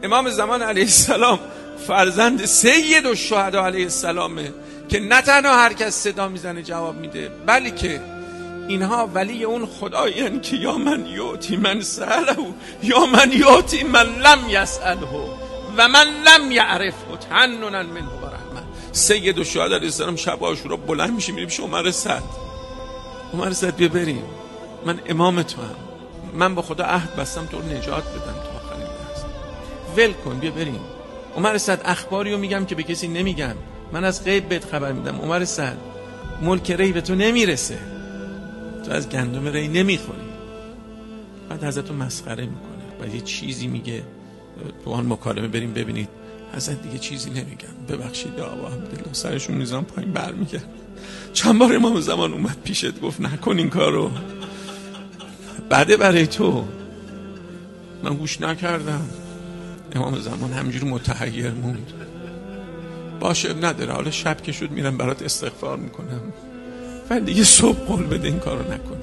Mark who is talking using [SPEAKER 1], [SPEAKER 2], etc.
[SPEAKER 1] امام زمان علیه السلام فرزند سید الشهدا علیه السلامه که نه تنها هر کس صدا میزنه جواب میده، بلکه اینها ولی اون خدایین که یا من یعطی من سأله یا من یعطی من لم یسأله و من لم یعرفه تحننا منه و رحمه. سید الشهدا علیه السلام شب عاشورا بلند میشه میریم پیش عمر سعد. عمر سعد بیا بریم، من امام تو هم، من با خدا عهد بستم تو رو نجات بدم تا آخرین لحظه، ول کن بیا بریم. عمر سعد اخباریو میگم که به کسی نمیگم، من از غیب بهت خبر میدم. عمر سعد ملک ری به تو نمیرسه، تو از گندم ری نمیخوری. بعد حضرت رو مسخره میکنه و یه چیزی میگه. تو آن مکالمه بریم ببینید حضرت دیگه چیزی نمیگم، ببخشید یا آقا عبدالله، سرشون میزنم پایین برمیگرد. چند بار امام زمان اومد پیشت گفت نکن این کارو، بعده برای تو. من گوش نکردم. امام زمان همینجوری متحیر موند. باشه نداره، حالا شب که شد میرم برات استغفار میکنم، ولی دیگه صبح قول بده این کارو نکنی.